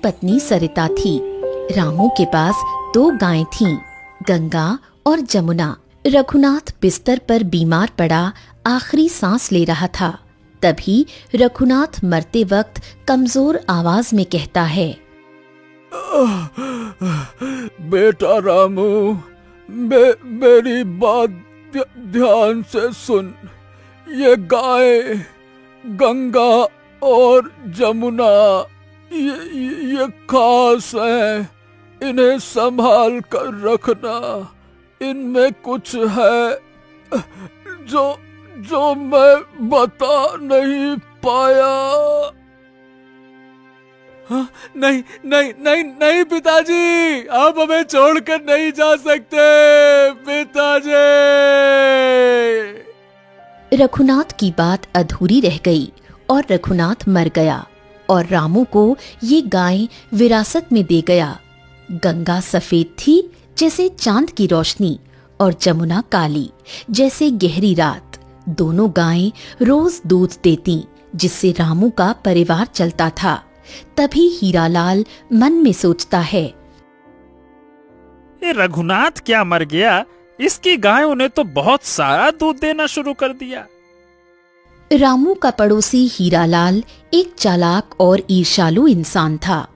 पत्नी सरिता थी। रामू के पास 2 गायें थीं, गंगा और जमुना। रघुनाथ बिस्तर पर बीमार पड़ा आखिरी सांस ले रहा था। तभी रघुनाथ मरते वक्त कमजोर आवाज में कहता है, बेटा रामू, मेरी बात ध्यान से सुन। ये गाय गंगा और जमुना ये खास है, इन्हें संभाल कर रखना। इनमें कुछ है जो मैं बता नहीं पाया। हाँ, नहीं नहीं नहीं नहीं पिताजी, आप हमें छोड़कर नहीं जा सकते पिताजी। रघुनाथ की बात अधूरी रह गई और रघुनाथ मर गया और रामू को ये गाय विरासत में दे गया। गंगा सफेद थी जैसे चांद की रोशनी और जमुना काली जैसे गहरी रात। दोनों गायें रोज दूध देती, जिससे रामू का परिवार चलता था। तभी हीरालाल मन में सोचता है, ये रघुनाथ क्या मर गया, इसकी गायों ने तो बहुत सारा दूध देना शुरू कर दिया। रामू का पड़ोसी हीरालाल एक चालाक और ईर्ष्यालु इंसान था।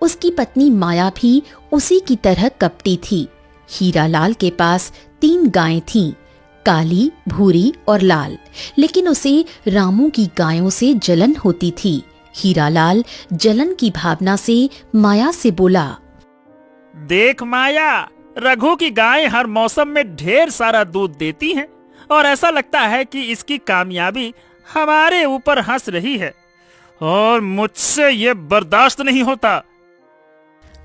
उसकी पत्नी माया भी उसी की तरह कपटी थी। हीरालाल के पास 3 गायें थीं, काली, भूरी और लाल, लेकिन उसे रामू की गायों से जलन होती थी। हीरालाल जलन की भावना से माया से बोला, देख माया, रघु की गायें हर मौसम में ढेर सारा दूध देती हैं और ऐसा लगता है कि इसकी कामयाबी हमारे ऊपर हंस रही है और मुझसे ये बर्दाश्त नहीं होता।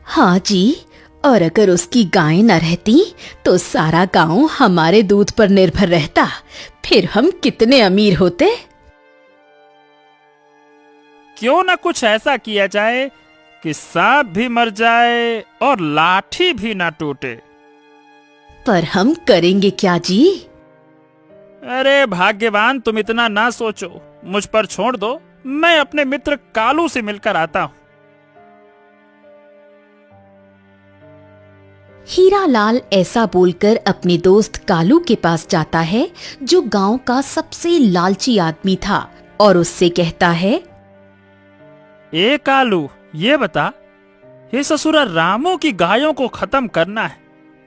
हाँ जी, और अगर उसकी गायें न रहती तो सारा गांव हमारे दूध पर निर्भर रहता, फिर हम कितने अमीर होते। क्यों न कुछ ऐसा किया जाए कि सांप भी मर जाए और लाठी भी ना टूटे। पर हम करेंगे क्या जी? अरे भाग्यवान, तुम इतना ना सोचो, मुझ पर छोड़ दो, मैं अपने मित्र कालू से मिलकर आता हूँ। हीरालाल ऐसा बोलकर अपने दोस्त कालू के पास जाता है, जो गांव का सबसे लालची आदमी था, और उससे कहता है, ए कालू, ये बता, हे ससुरा रामू की गायों को खत्म करना है,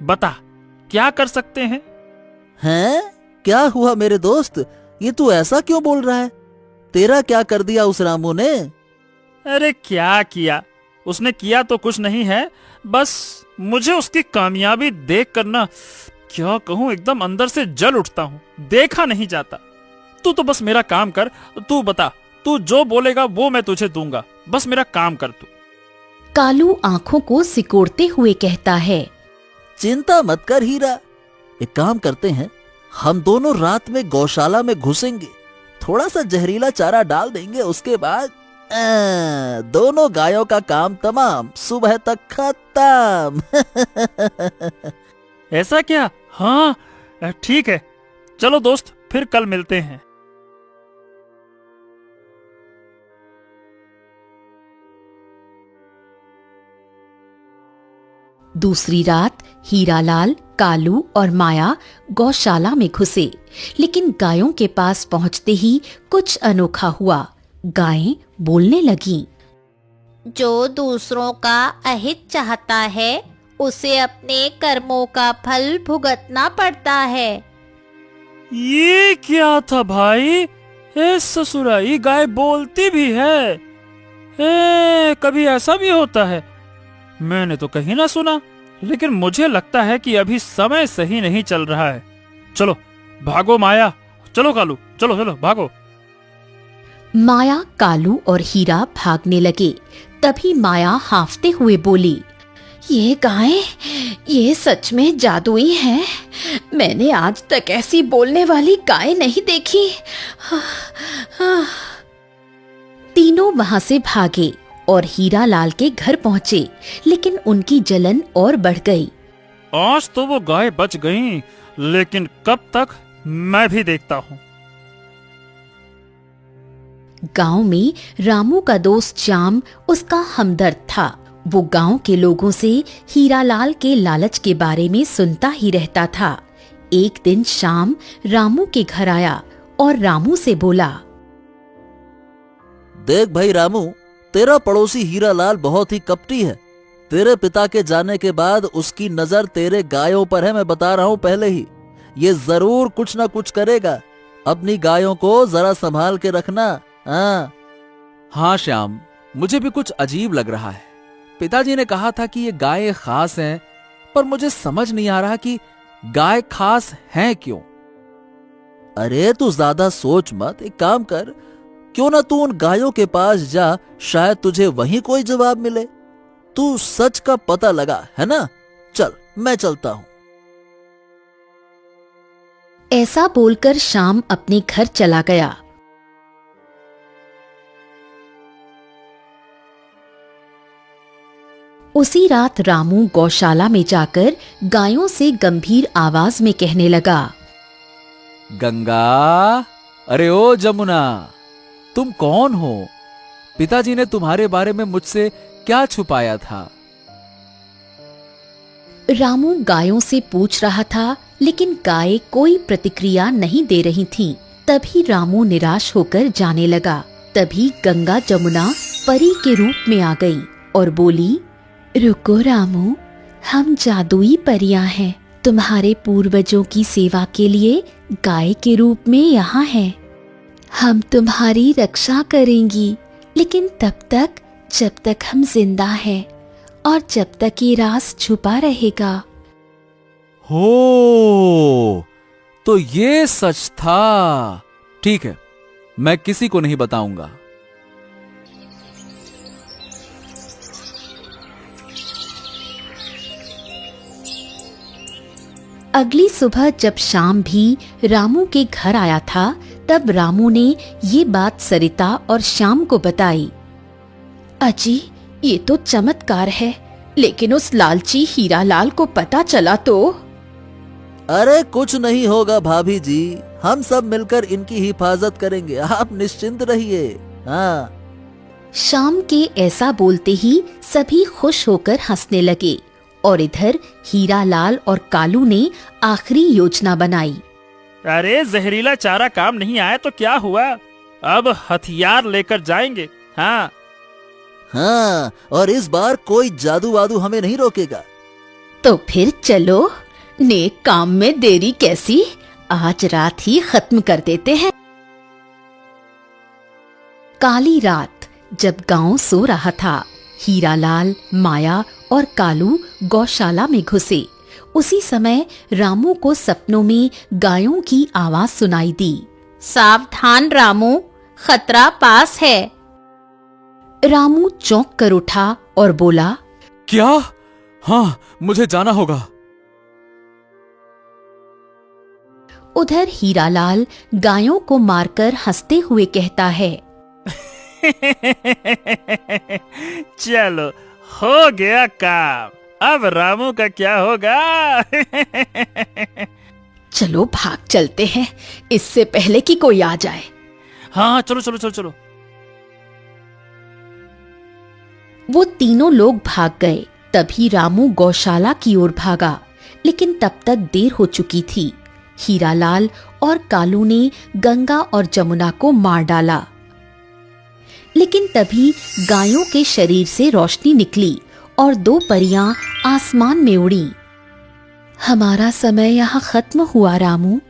बता क्या कर सकते हैं? हैं? क्या हुआ मेरे दोस्त, ये तू ऐसा क्यों बोल रहा है? तेरा क्या कर दिया उस रामू ने? अरे क्या किया, उसने किया तो कुछ नहीं है, बस मुझे उसकी कामयाबी देख कर ना, क्या कहूँ, एकदम अंदर से जल उठता हूँ, देखा नहीं जाता। तू तो बस मेरा काम कर, तू बता, तू जो बोलेगा वो मैं तुझे दूंगा, बस मेरा काम कर तू। कालू आंखों को सिकोड़ते हुए कहता है, चिंता मत कर हीरा, एक काम करते हैं, हम दोनों रात में गौशाला में घुसेंगे, थोड़ा सा जहरीला चारा डाल देंगे, उसके बाद दोनों गायों का काम तमाम, सुबह तक खत्म। ऐसा क्या? हाँ ठीक है, चलो दोस्त, फिर कल मिलते हैं। दूसरी रात हीरालाल, कालू और माया गौशाला में घुसे, लेकिन गायों के पास पहुंचते ही कुछ अनोखा हुआ। गायें बोलने लगीं। जो दूसरों का अहित चाहता है, उसे अपने कर्मों का फल भुगतना पड़ता है। ये क्या था भाई? ससुरा, ये गाय बोलती भी है? कभी ऐसा भी होता है? मैंने तो कहीं ना सुना, लेकिन मुझे लगता है कि अभी समय सही नहीं चल रहा है। चलो भागो माया, चलो कालू, चलो चलो भागो। माया, कालू और हीरा भागने लगे। तभी माया हांफते हुए बोली, ये गायें, ये सच में जादुई हैं। मैंने आज तक ऐसी बोलने वाली गाय नहीं देखी। तीनों वहां से भागे और हीरा लाल के घर पहुंचे, लेकिन उनकी जलन और बढ़ गई। आज तो वो गाय बच गईं, लेकिन कब तक, मैं भी देखता हूँ। गांव में रामू का दोस्त श्याम उसका हमदर्द था। वो गांव के लोगों से हीरालाल के लालच के बारे में सुनता ही रहता था। एक दिन शाम रामू के घर आया और रामू से बोला, देख भाई रामू, तेरा पड़ोसी हीरालाल बहुत ही कपटी है। तेरे पिता के जाने के बाद उसकी नजर तेरे गायों पर है, मैं बता रहा हूँ पहले ही। ये जरूर कुछ ना कुछ करेगा। अपनी गायों को जरा संभाल के रखना। हाँ हाँ श्याम, मुझे भी कुछ अजीब लग रहा है। पिताजी ने कहा था कि ये गायें खास हैं, पर मुझे समझ नहीं आ रहा कि गाय खास हैं क्यों। अरे तू ज्यादा सोच मत, एक काम कर, क्यों ना तू उन गायों के पास जा, शायद तुझे वहीं कोई जवाब मिले। तू सच का पता लगा, है ना? चल मैं चलता हूं। ऐसा बोलकर श्याम अपने घर चला गया। उसी रात रामू गौशाला में जाकर गायों से गंभीर आवाज में कहने लगा, गंगा, अरे ओ जमुना, तुम कौन हो? पिताजी ने तुम्हारे बारे में मुझसे क्या छुपाया था? रामू गायों से पूछ रहा था, लेकिन गायें कोई प्रतिक्रिया नहीं दे रही थीं। तभी रामू निराश होकर जाने लगा। तभी गंगा जमुना परी के रूप में आ गई और बोली, रुको रामू, हम जादुई परियां हैं। तुम्हारे पूर्वजों की सेवा के लिए गाय के रूप में यहाँ हैं। हम तुम्हारी रक्षा करेंगी, लेकिन तब तक जब तक हम जिंदा हैं और जब तक ये राज छुपा रहेगा। हो, तो ये सच था। ठीक है, मैं किसी को नहीं बताऊंगा। अगली सुबह जब शाम भी रामू के घर आया था, तब रामू ने ये बात सरिता और श्याम को बताई। अजी, ये तो चमत्कार है, लेकिन उस लालची हीरालाल को पता चला तो? अरे कुछ नहीं होगा भाभी जी, हम सब मिलकर इनकी हिफाजत करेंगे, आप निश्चिंत रहिए। हाँ। शाम के ऐसा बोलते ही सभी खुश होकर हंसने लगे और इधर हीरालाल और कालू ने आखिरी योजना बनाई। अरे जहरीला चारा काम नहीं आया तो क्या हुआ, अब हथियार लेकर जाएंगे। हाँ हाँ, और इस बार कोई जादू वादू हमें नहीं रोकेगा। तो फिर चलो, नेक काम में देरी कैसी, आज रात ही खत्म कर देते हैं। काली रात जब गांव सो रहा था, हीरालाल, माया और कालू गौशाला में घुसे। उसी समय रामू को सपनों में गायों की आवाज सुनाई दी। सावधान रामू, खतरा पास है। रामू चौंक कर उठा और बोला, क्या? हाँ, मुझे जाना होगा। उधर हीरालाल गायों को मारकर हंसते हुए कहता है, चलो हो गया काम, अब रामू का क्या होगा। चलो भाग चलते हैं, इससे पहले कि कोई आ जाए। हाँ चलो चलो चलो चलो। वो तीनों लोग भाग गए। तभी रामू गौशाला की ओर भागा, लेकिन तब तक देर हो चुकी थी। हीरालाल और कालू ने गंगा और जमुना को मार डाला। लेकिन तभी गायों के शरीर से रोशनी निकली और दो परियां आसमान में उड़ी। हमारा समय यहाँ खत्म हुआ रामू,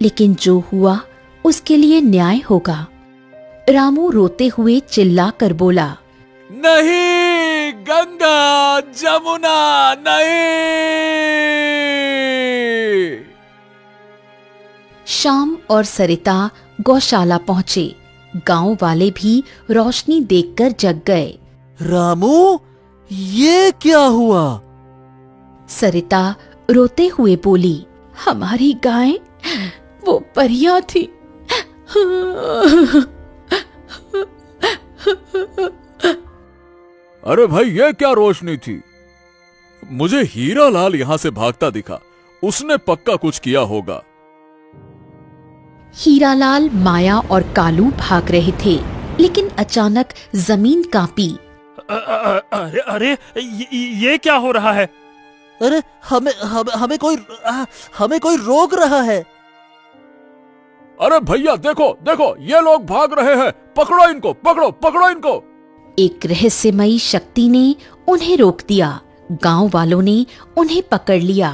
लेकिन जो हुआ उसके लिए न्याय होगा। रामू रोते हुए चिल्ला कर बोला, नहीं गंगा जमुना नहीं। श्याम और सरिता गौशाला पहुंचे। गांव वाले भी रोशनी देखकर जग गए। रामू, ये क्या हुआ? सरिता रोते हुए बोली, हमारी गाय वो परियां थी। अरे भाई, ये क्या रोशनी थी? मुझे हीरालाल यहां से भागता दिखा, उसने पक्का कुछ किया होगा। हीरालाल, माया और कालू भाग रहे थे, लेकिन अचानक जमीन कांपी। अरे अरे ये क्या हो रहा है? अरे हमें कोई रोक रहा है। अरे भैया देखो देखो, ये लोग भाग रहे हैं, पकड़ो इनको, पकड़ो पकड़ो इनको। एक रहस्यमयी शक्ति ने उन्हें रोक दिया। गांव वालों ने उन्हें पकड़ लिया।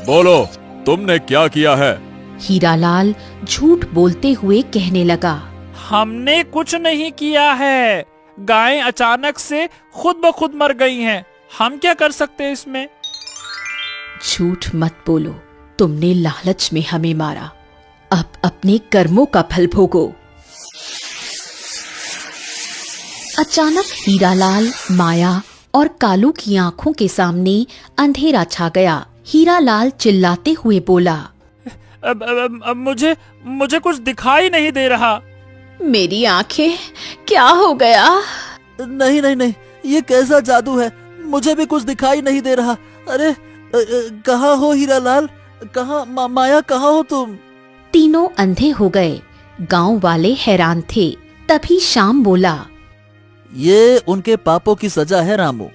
बोलो, तुमने क्या किया है? हीरालाल झूठ बोलते हुए कहने लगा। हमने कुछ नहीं किया है। गायें अचानक से खुद ब खुद मर गई हैं। हम क्या कर सकते हैं इसमें? झूठ मत बोलो, तुमने लालच में हमें मारा। अब अपने कर्मों का फल भोगो। अचानक हीरालाल, माया और कालू की आंखों के सामने अंधेरा छा गया। हीरालाल चिल्लाते हुए बोला, अब मुझे कुछ दिखाई नहीं दे रहा। मेरी आंखें, क्या हो गया? नहीं नहीं नहीं, ये कैसा जादू है? मुझे भी कुछ दिखाई नहीं दे रहा। अरे कहाँ हो हीरालाल? कहाँ माया, कहाँ हो तुम? तीनों अंधे हो गए। गांव वाले हैरान थे। तभी श्याम बोला, ये उनके पापों की सजा है रामू।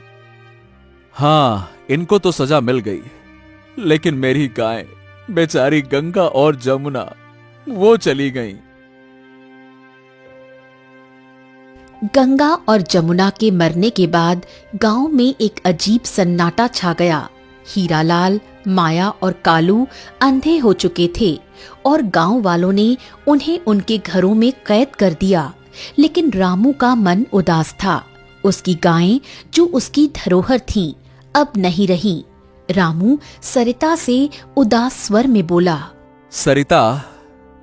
हाँ, इनको तो सजा मिल गई, लेकिन मेरी गाय बेचारी गंगा और जमुना, वो चली गईं। गंगा और जमुना के मरने के बाद गांव में एक अजीब सन्नाटा छा गया। हीरालाल, माया और कालू अंधे हो चुके थे और गांव वालों ने उन्हें उनके घरों में कैद कर दिया। लेकिन रामू का मन उदास था। उसकी गायें, जो उसकी धरोहर थीं, अब नहीं रहीं। रामू सरिता से उदास स्वर में बोला, सरिता,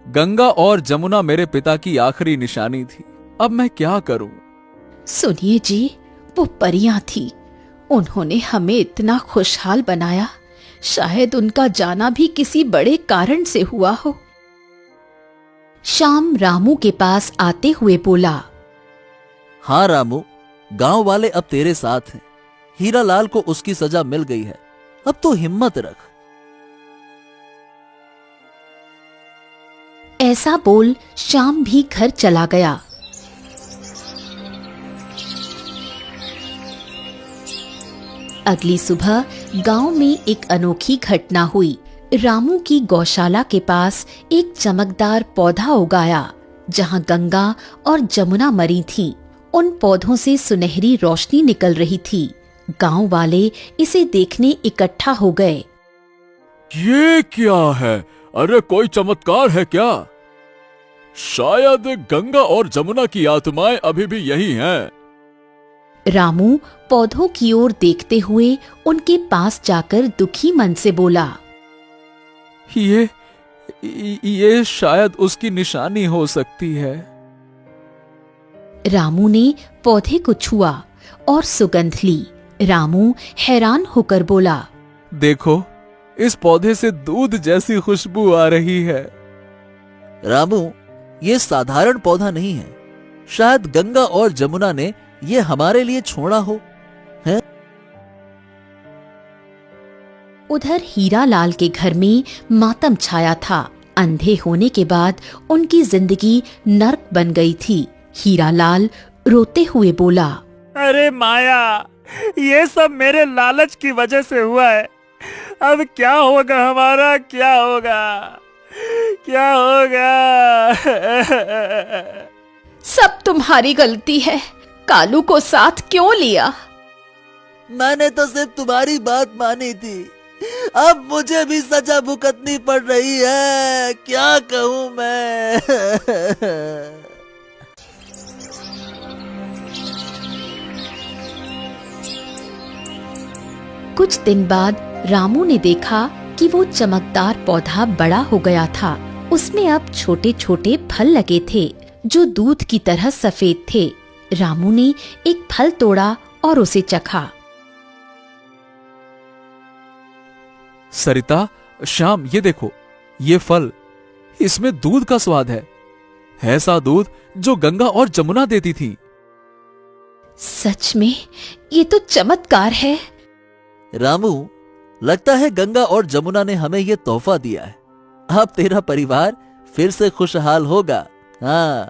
गंगा और जमुना मेरे पिता की आखिरी निशानी थी। अब मैं क्या करूं? सुनिए जी, वो परियां थी। उन्होंने हमें इतना खुशहाल बनाया। शायद उनका जाना भी किसी बड़े कारण से हुआ हो। श्याम रामू के पास आते हुए बोला, हाँ रामू, गांव वाले अब तेरे साथ हैं। हीरालाल को उसकी सजा मिल गई है। अब तो हिम्मत रख। ऐसा बोल श्याम भी घर चला गया। अगली सुबह गांव में एक अनोखी घटना हुई। रामू की गौशाला के पास एक चमकदार पौधा उगाया, जहां गंगा और जमुना मरी थीं। उन पौधों से सुनहरी रोशनी निकल रही थी। गांव वाले इसे देखने इकट्ठा हो गए। ये क्या है? अरे कोई चमत्कार है क्या? शायद गंगा और जमुना की आत्माएं अभी भी यही हैं। रामू पौधों की ओर देखते हुए उनके पास जाकर दुखी मन से बोला, ये शायद उसकी निशानी हो सकती है। रामू ने पौधे को छुआ और सुगंध ली। रामू हैरान होकर बोला, देखो, इस पौधे से दूध जैसी खुशबू आ रही है। रामू, ये साधारण पौधा नहीं है। शायद गंगा और जमुना ने ये हमारे लिए छोड़ा हो। है? उधर हीरालाल के घर में मातम छाया था। अंधे होने के बाद उनकी जिंदगी नर्क बन गई थी। हीरालाल रोते हुए बोला, अरे माया, ये सब मेरे लालच की वजह से हुआ है। अब क्या होगा हमारा? क्या होगा? क्या होगा? सब तुम्हारी गलती है। कालू को साथ क्यों लिया? मैंने तो सिर्फ तुम्हारी बात मानी थी। अब मुझे भी सजा भुगतनी पड़ रही है। क्या कहूं मैं? कुछ दिन बाद रामू ने देखा कि वो चमकदार पौधा बड़ा हो गया था। उसमें अब छोटे छोटे फल लगे थे, जो दूध की तरह सफेद थे। रामू ने एक फल तोड़ा और उसे चखा। सरिता, श्याम, ये देखो, ये फल, इसमें दूध का स्वाद है। ऐसा दूध जो गंगा और जमुना देती थी। सच में ये तो चमत्कार है। रामू, लगता है गंगा और जमुना ने हमें ये तोहफा दिया है। अब तेरा परिवार फिर से खुशहाल होगा। हाँ।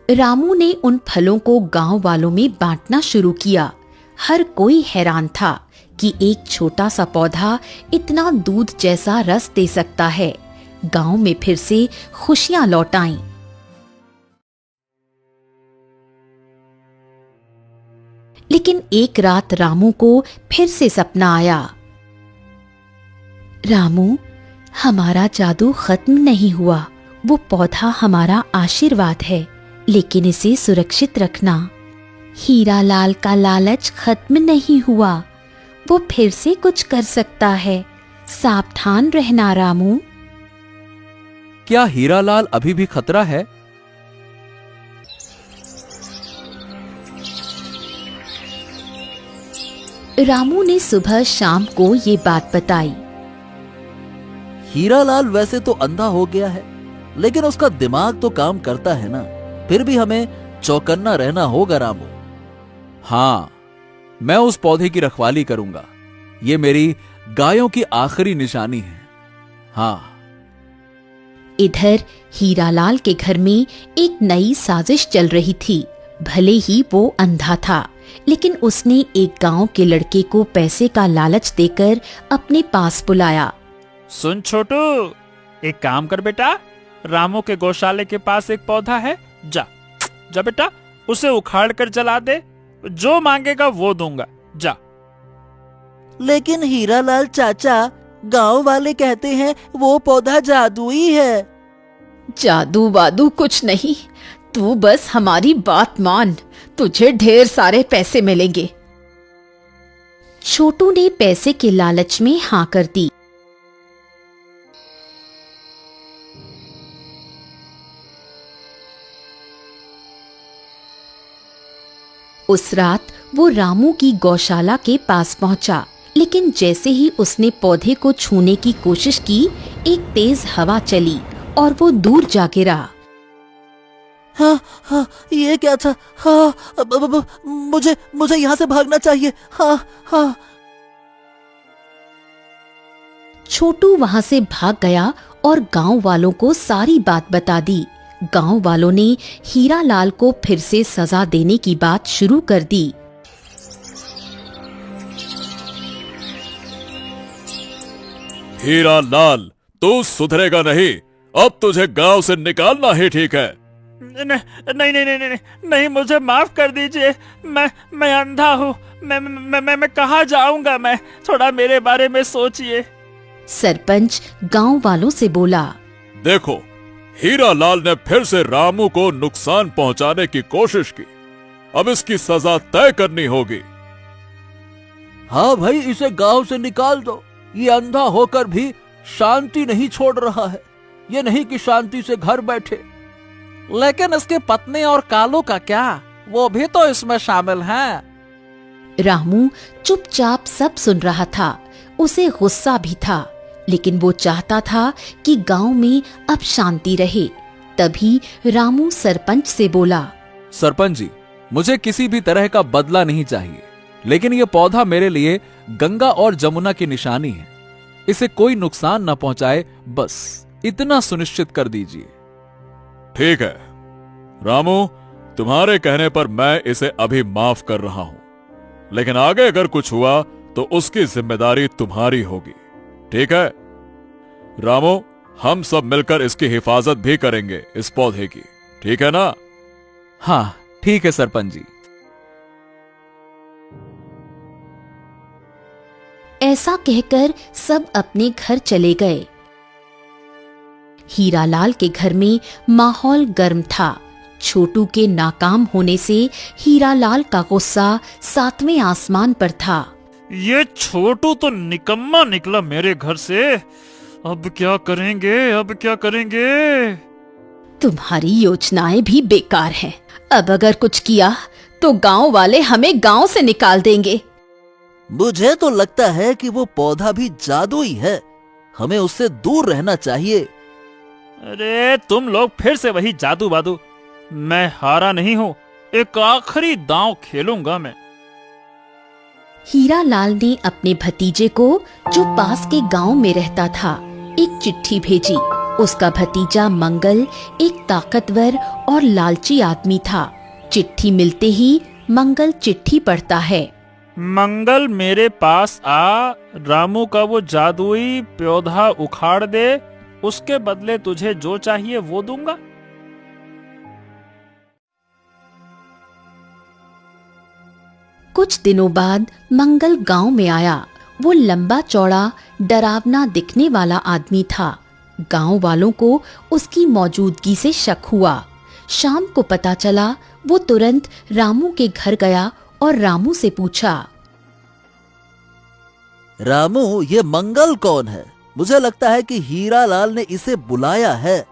रामू ने उन फलों को गांव वालों में बांटना शुरू किया। हर कोई हैरान था कि एक छोटा सा पौधा इतना दूध जैसा रस दे सकता है। गांव में फिर से खुशियां लौट आईं। लेकिन एक रात रामू को फिर से सपना आया। रामू, हमारा जादू खत्म नहीं हुआ। वो पौधा हमारा आशीर्वाद है, लेकिन इसे सुरक्षित रखना। हीरा लाल का लालच खत्म नहीं हुआ। वो फिर से कुछ कर सकता है। सावधान रहना रामू। क्या हीरालाल अभी भी खतरा है? रामू ने सुबह शाम को ये बात बताई। हीरालाल वैसे तो अंधा हो गया है, लेकिन उसका दिमाग तो काम करता है ना। फिर भी हमें चौकन्ना रहना होगा रामू। हाँ, मैं उस पौधे की रखवाली करूंगा। ये मेरी गायों की आखिरी निशानी है। हाँ। इधर हीरालाल के घर में एक नई साजिश चल रही थी। भले ही वो अंधा था, लेकिन उसने एक गांव के लड़के को पैसे का लालच देकर अपने पास बुलाया। सुन छोटू, एक काम कर बेटा, रामू के गौशाले के पास एक पौधा है, जा जा बेटा, उसे उखाड़ कर जला दे। जो मांगेगा वो दूंगा, जा। लेकिन हीरालाल चाचा, गांव वाले कहते हैं वो पौधा जादुई है। जादू वादू कुछ नहीं, तू बस हमारी बात मान, तुझे ढेर सारे पैसे मिलेंगे। छोटू ने पैसे के लालच में हाँ कर दी। उस रात वो रामू की गौशाला के पास पहुंचा, लेकिन जैसे ही उसने पौधे को छूने की कोशिश की, एक तेज हवा चली और वो दूर जा गिरा। हाँ हाँ, ये क्या था? हाँ, मुझे यहाँ से भागना चाहिए। हाँ हाँ। छोटू वहां से भाग गया और गांव वालों को सारी बात बता दी। गांव वालों ने हीरालाल को फिर से सजा देने की बात शुरू कर दी। हीरालाल, तू सुधरेगा नहीं। अब तुझे गांव से निकालना ही ठीक है। नहीं नहीं नहीं नहीं नहीं, मुझे माफ कर दीजिए। मैं अंधा हूँ। मैं कहाँ जाऊंगा? मैं थोड़ा मेरे बारे में सोचिए। सरपंच गांव वालों से बोला। देखो, हीरालाल ने फिर से रामू को नुकसान पहुंचाने की कोशिश की। अब इसकी सजा तय करनी होगी। हाँ भाई, इसे गांव से निकाल दो। ये अंधा होकर भी शांति नहीं छोड़ रहा है। ये नहीं कि शांति से घर बैठे। लेकिन इसकी पत्नी और कालू का क्या? वो भी तो इसमें शामिल हैं। रामू चुपचाप सब सुन रहा था। उसे गुस्सा भी था, लेकिन वो चाहता था कि गांव में अब शांति रहे। तभी रामू सरपंच से बोला। सरपंच जी, मुझे किसी भी तरह का बदला नहीं चाहिए, लेकिन ये पौधा मेरे लिए गंगा और जमुना की निशानी है। इसे कोई नुकसान न पहुंचाए, बस इतना सुनिश्चित कर दीजिए। ठीक है रामू, तुम्हारे कहने पर मैं इसे अभी माफ कर रहा हूं, लेकिन आगे अगर कुछ हुआ तो उसकी जिम्मेदारी तुम्हारी होगी। ठीक है रामू, हम सब मिलकर इसकी हिफाजत भी करेंगे, इस पौधे की। ठीक है ना? हाँ ठीक है सरपंच जी। ऐसा कहकर सब अपने घर चले गए। हीरालाल के घर में माहौल गर्म था। छोटू के नाकाम होने से हीरालाल का गुस्सा 7वें आसमान पर था। ये छोटू तो निकम्मा निकला मेरे घर से। अब क्या करेंगे? अब क्या करेंगे? तुम्हारी योजनाएं भी बेकार हैं। अब अगर कुछ किया तो गांव वाले हमें गांव से निकाल देंगे। मुझे तो लगता है कि वो पौधा भी जादुई है। हमें उससे दूर रहना चाहिए। अरे तुम लोग फिर से वही जादू बादू। मैं हारा नहीं हूँ। एक आखिरी दांव खेलूंगा मैं। हीरा लाल ने अपने भतीजे को, जो पास के गांव में रहता था, एक चिट्ठी भेजी। उसका भतीजा मंगल एक ताकतवर और लालची आदमी था। चिट्ठी मिलते ही मंगल चिट्ठी पढ़ता है। मंगल मेरे पास आ, रामू का वो जादुई पौधा उखाड़ दे, उसके बदले तुझे जो चाहिए वो दूंगा। कुछ दिनों बाद मंगल गांव में आया। वो लंबा चौड़ा डरावना दिखने वाला आदमी था। गांव वालों को उसकी मौजूदगी से शक हुआ। शाम को पता चला। वो तुरंत रामू के घर गया और रामू से पूछा, रामू, ये मंगल कौन है? मुझे लगता है कि हीरा लाल ने इसे बुलाया है।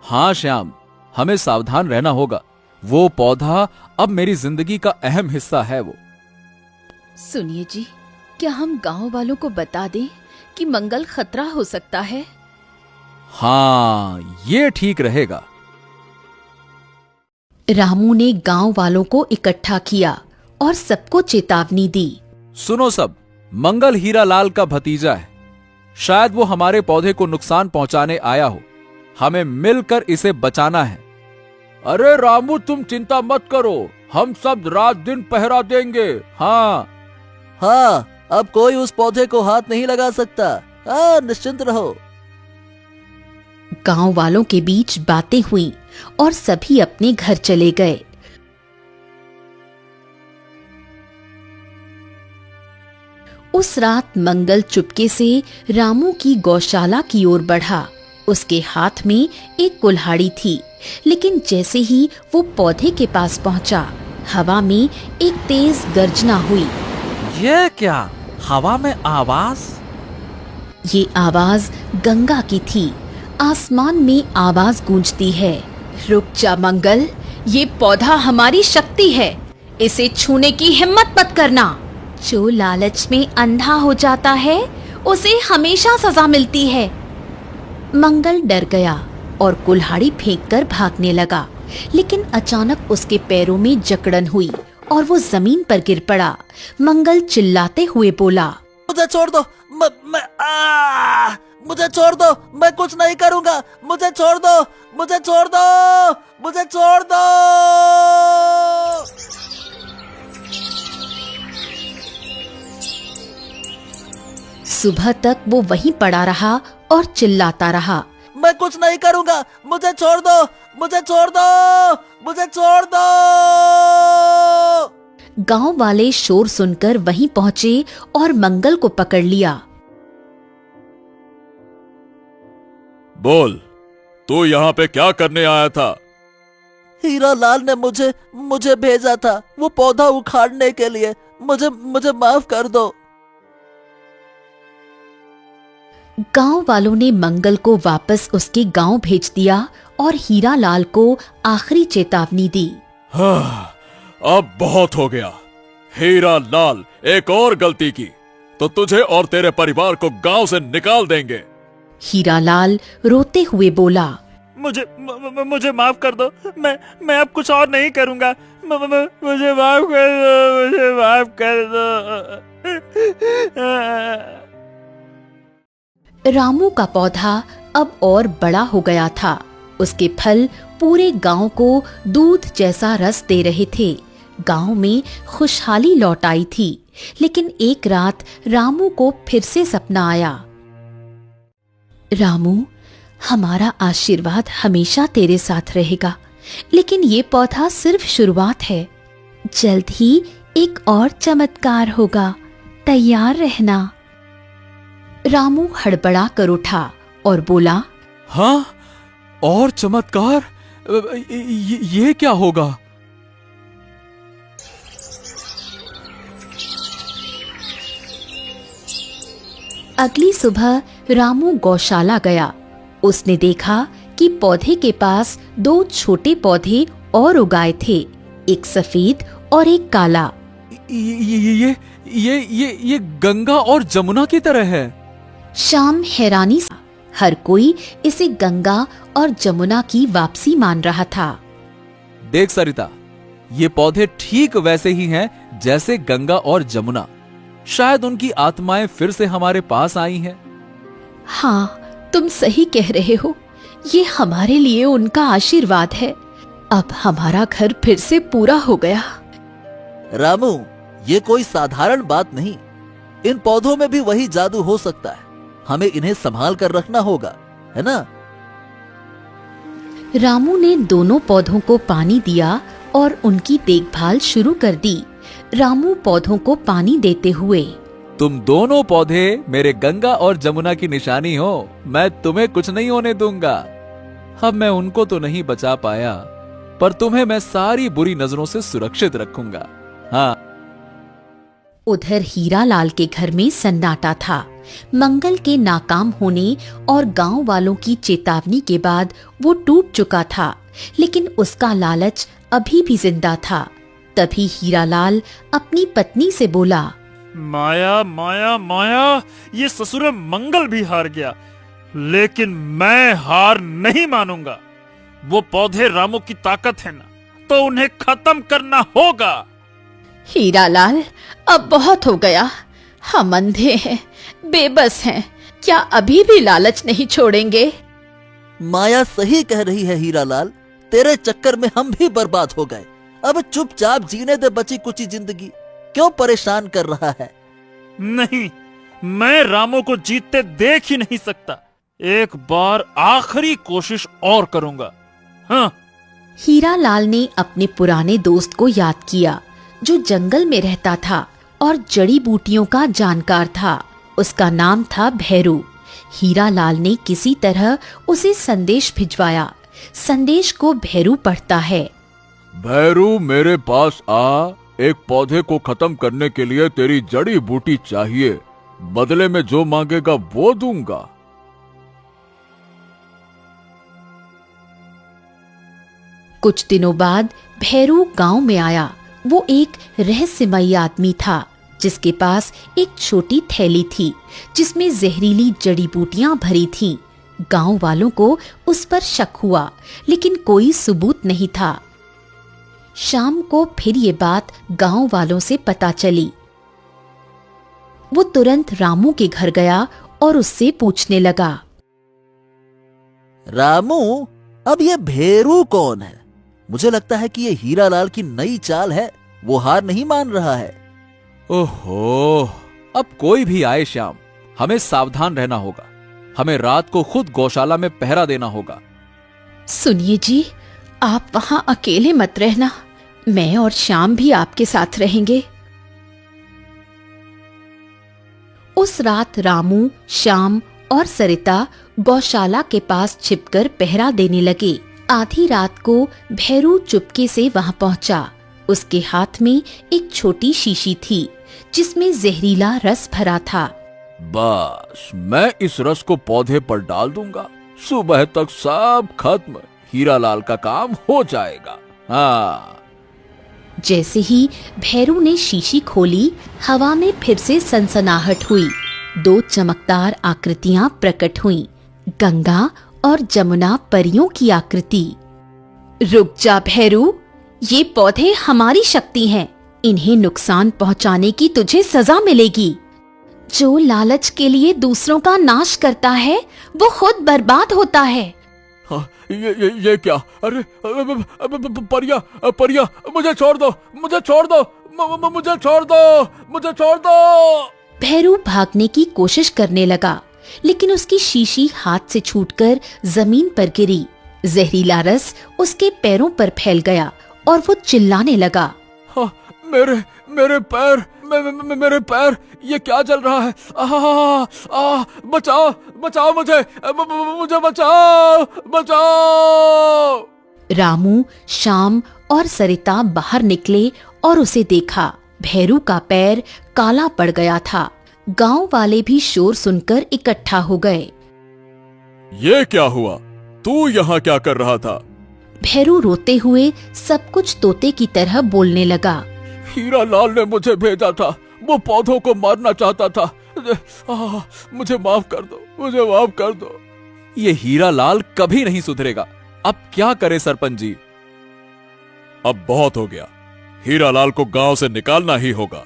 हाँ श्याम, हमें सावधान रहना होगा। वो पौधा अब मेरी जिंदगी का अहम हिस्सा है। वो सुनिए जी, क्या हम गांव वालों को बता दें कि मंगल खतरा हो सकता है? हाँ, ये ठीक रहेगा। रामू ने गांव वालों को इकट्ठा किया और सबको चेतावनी दी। सुनो सब, मंगल हीरा लाल का भतीजा है। शायद वो हमारे पौधे को नुकसान पहुंचाने आया हो। हमें मिलकर इसे बचाना है। अरे रामू, तुम चिंता मत करो, हम सब रात दिन पहरा देंगे। हाँ हाँ, अब कोई उस पौधे को हाथ नहीं लगा सकता। हाँ, निश्चिंत रहो। गांव वालों के बीच बातें हुई और सभी अपने घर चले गए। उस रात मंगल चुपके से रामू की गौशाला की ओर बढ़ा। उसके हाथ में एक कुल्हाड़ी थी, लेकिन जैसे ही वो पौधे के पास पहुंचा, हवा में एक तेज गर्जना हुई। ये क्या? हवा में आवाज? ये आवाज गंगा की थी। आसमान में आवाज गूंजती है, रुक जा मंगल, ये पौधा हमारी शक्ति है, इसे छूने की हिम्मत मत करना। जो लालच में अंधा हो जाता है, उसे हमेशा सजा मिलती है। मंगल डर गया और कुल्हाड़ी फेंककर भागने लगा, लेकिन अचानक उसके पैरों में जकड़न हुई और वो जमीन पर गिर पड़ा। मंगल चिल्लाते हुए बोला, मुझे छोड़ दो, मुझे छोड़ दो, मैं कुछ नहीं करूंगा। मुझे छोड़ दो, मुझे छोड़ दो, मुझे छोड़ दो। सुबह तक वो वहीं पड़ा रहा और चिल्लाता रहा, मैं कुछ नहीं करूंगा, मुझे छोड़ दो, मुझे छोड़ दो, मुझे छोड़ दो। गांव वाले शोर सुनकर वहीं पहुंचे और मंगल को पकड़ लिया। बोल, तू यहाँ पे क्या करने आया था? हीरा लाल ने मुझे भेजा था, वो पौधा उखाड़ने के लिए। मुझे माफ कर दो। गांव वालों ने मंगल को वापस उसके गांव भेज दिया और हीरा लाल को आखिरी चेतावनी दी। हाँ, अब बहुत हो गया। हीरा लाल, एक और गलती की तो तुझे और तेरे परिवार को गांव से निकाल देंगे। हीरा लाल रोते हुए बोला, मुझे माफ कर दो, मैं अब कुछ और नहीं करूंगा। मुझे माफ कर दो, मुझे माफ कर दो। रामू का पौधा अब और बड़ा हो गया था। उसके फल पूरे गांव को दूध जैसा रस दे रहे थे। गांव में खुशहाली लौट आई थी। लेकिन एक रात रामू को फिर से सपना आया। रामू, हमारा आशीर्वाद हमेशा तेरे साथ रहेगा, लेकिन ये पौधा सिर्फ शुरुआत है। जल्द ही एक और चमत्कार होगा, तैयार रहना। रामू हड़बड़ा कर उठा और बोला, हाँ, और चमत्कार? ये क्या होगा? अगली सुबह रामू गौशाला गया। उसने देखा कि पौधे के पास दो छोटे पौधे और उगाए थे, एक सफेद और एक काला। ये गंगा और जमुना की तरह है। शाम हैरानी से हर कोई इसे गंगा और जमुना की वापसी मान रहा था। देख सरिता, ये पौधे ठीक वैसे ही हैं जैसे गंगा और जमुना। शायद उनकी आत्माएं फिर से हमारे पास आई हैं। हाँ, तुम सही कह रहे हो। ये हमारे लिए उनका आशीर्वाद है। अब हमारा घर फिर से पूरा हो गया। रामू, ये कोई साधारण बात नहीं। इन पौधों में भी वही जादू हो सकता है। हमें इन्हें संभाल कर रखना होगा, है ना? रामू ने दोनों पौधों को पानी दिया और उनकी देखभाल शुरू कर दी। रामू पौधों को पानी देते हुए, तुम दोनों पौधे मेरे गंगा और जमुना की निशानी हो। मैं तुम्हें कुछ नहीं होने दूंगा। अब मैं उनको तो नहीं बचा पाया, पर तुम्हें मैं सारी बुरी नजरों से सुरक्षित रखूंगा। हाँ। उधर हीरालाल के घर में सन्नाटा था। मंगल के नाकाम होने और गांव वालों की चेतावनी के बाद वो टूट चुका था, लेकिन उसका लालच अभी भी जिंदा था। तभी हीरालाल अपनी पत्नी से बोला, माया माया माया, ये ससुर मंगल भी हार गया, लेकिन मैं हार नहीं मानूंगा। वो पौधे रामू की ताकत है ना, तो उन्हें खत्म करना होगा। हीरालाल, अब बहुत हो गया। हम अंधे हैं, बेबस हैं। क्या अभी भी लालच नहीं छोड़ेंगे? माया सही कह रही है हीरालाल। तेरे चक्कर में हम भी बर्बाद हो गए। अब चुपचाप जीने दे बची कुची जिंदगी। क्यों परेशान कर रहा है? नहीं, मैं रामू को जीतते देख ही नहीं सकता। एक बार आखिरी कोशिश और करूंगा। हाँ। हीरालाल ने अपने पुराने दोस्त को याद किया, जो जंगल में रहता था और जड़ी बूटियों का जानकार था। उसका नाम था भैरू। हीरालाल ने किसी तरह उसे संदेश भिजवाया। संदेश को भैरू पढ़ता है। भैरू, मेरे पास आ। एक पौधे को खत्म करने के लिए तेरी जड़ी बूटी चाहिए। बदले में जो मांगेगा वो दूंगा। कुछ दिनों बाद भैरू गांव में आया। वो एक रहस्यमयी आदमी था, जिसके पास एक छोटी थैली थी जिसमें जहरीली जड़ी बूटियां भरी थीं। गांव वालों को उस पर शक हुआ, लेकिन कोई सबूत नहीं था। शाम को फिर ये बात गांव वालों से पता चली। वो तुरंत रामू के घर गया और उससे पूछने लगा, रामू, अब ये भेरू कौन है? मुझे लगता है कि ये हीरालाल की नई चाल है। वो हार नहीं मान रहा है। ओहो, अब कोई भी आए श्याम, हमें सावधान रहना होगा। हमें रात को खुद गौशाला में पहरा देना होगा। सुनिए जी, आप वहां अकेले मत रहना। मैं और श्याम भी आपके साथ रहेंगे। उस रात रामू, श्याम और सरिता गौशाला के पास छिपकर पहरा देने लगे। आधी रात को भैरू चुपके से वहां पहुंचा। उसके हाथ में एक छोटी शीशी थी जिसमें जहरीला रस भरा था। बस मैं इस रस को पौधे पर डाल दूंगा। सुबह तक सब खत्म। हीरालाल का काम हो जाएगा। हाँ। जैसे ही भैरू ने शीशी खोली, हवा में फिर से सनसनाहट हुई। दो चमकदार आकृतियां प्रकट हुईं, गंगा और जमुना परियों की आकृति। रुक जा भैरू, ये पौधे हमारी शक्ति हैं। इन्हें नुकसान पहुंचाने की तुझे सजा मिलेगी। जो लालच के लिए दूसरों का नाश करता है, वो खुद बर्बाद होता है। हाँ, ये क्या? अरे परिया, परिया, मुझे छोड़ दो, मुझे छोड़ दो, मुझे छोड़ दो, मुझे छोड़ दो। भैरू भागने की कोशिश करने लगा, लेकिन उसकी शीशी हाथ से छूटकर जमीन पर गिरी। जहरीला रस उसके पैरों पर फैल गया और वो चिल्लाने लगा, हाँ, मेरे पैर, मेरे पैर, ये क्या चल रहा है? बचाओ, बचाओ मुझे, मुझे बचाओ, बचाओ। रामू, श्याम और सरिता बाहर निकले और उसे देखा। भैरू का पैर काला पड़ गया था। गांव वाले भी शोर सुनकर इकट्ठा हो गए। ये क्या हुआ? तू यहाँ क्या कर रहा था? भैरू रोते हुए सब कुछ तोते की तरह बोलने लगा। हीरालाल ने मुझे भेजा था। वो पौधों को मारना चाहता था। मुझे माफ कर दो, मुझे माफ कर दो। ये हीरालाल कभी नहीं सुधरेगा। अब क्या करे सरपंच जी? अब बहुत हो गया। हीरालाल को गांव से निकालना ही होगा।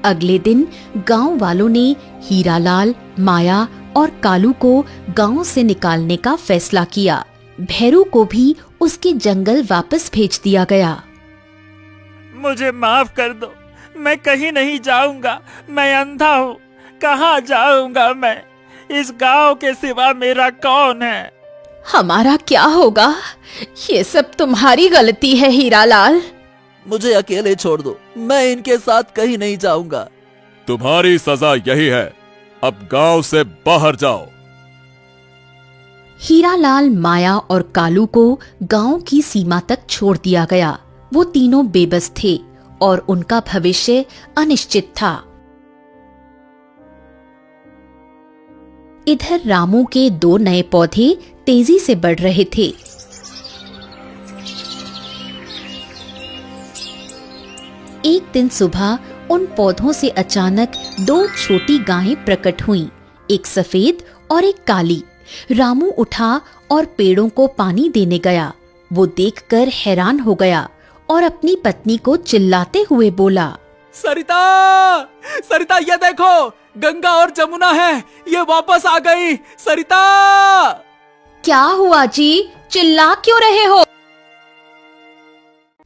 अगले दिन गांव वालों ने हीरालाल, माया और कालू को गांव से निकालने का फैसला किया। भैरू को भी उसके जंगल वापस भेज दिया गया। मुझे माफ कर दो, मैं कहीं नहीं जाऊंगा। मैं अंधा हूँ, कहाँ जाऊंगा मैं? इस गांव के सिवा मेरा कौन है? हमारा क्या होगा? ये सब तुम्हारी गलती है हीरालाल। मुझे अकेले छोड़ दो, मैं इनके साथ कहीं नहीं जाऊंगा। तुम्हारी सजा यही है, अब गांव से बाहर जाओ। हीरालाल, माया और कालू को गांव की सीमा तक छोड़ दिया गया। वो तीनों बेबस थे और उनका भविष्य अनिश्चित था। इधर रामू के 2 नए पौधे तेजी से बढ़ रहे थे। एक दिन सुबह उन पौधों से अचानक 2 छोटी गायें प्रकट हुईं, एक सफेद और एक काली। रामू उठा और पेड़ों को पानी देने गया। वो देखकर हैरान हो गया और अपनी पत्नी को चिल्लाते हुए बोला, सरिता, सरिता, ये देखो, गंगा और जमुना है, ये वापस आ गई। सरिता! क्या हुआ जी? चिल्ला क्यों रहे हो?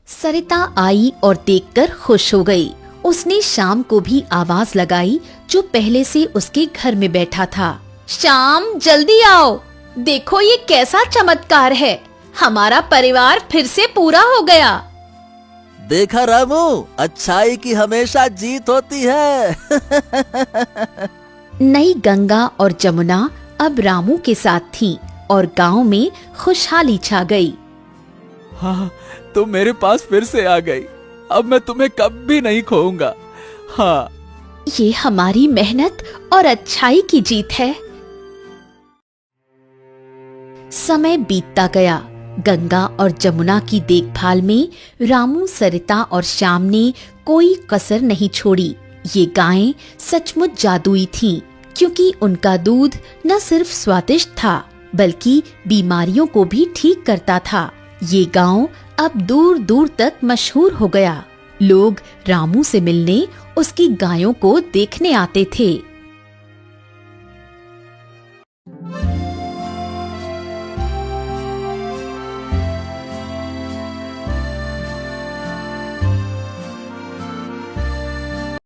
सरिता आई और देखकर खुश हो गई। उसने श्याम को भी आवाज लगाई, जो पहले से उसके घर में बैठा था। श्याम, जल्दी आओ, देखो ये कैसा चमत्कार है। हमारा परिवार फिर से पूरा हो गया। देखा रामू, अच्छाई की हमेशा जीत होती है। नई गंगा और जमुना अब रामू के साथ थीं और गांव में खुशहाली छा गई। हाँ, तुम मेरे पास फिर से आ गई। अब मैं तुम्हें कभी नहीं खोऊंगा। हाँ, ये हमारी मेहनत और अच्छाई की जीत है। समय बीतता गया। गंगा और जमुना की देखभाल में रामू, सरिता और श्याम ने कोई कसर नहीं छोड़ी। ये गायें सचमुच जादुई थीं, क्योंकि उनका दूध न सिर्फ स्वादिष्ट था, बल्कि बीमारियों को भी ठीक करता था। ये गांव अब दूर दूर तक मशहूर हो गया। लोग रामू से मिलने, उसकी गायों को देखने आते थे।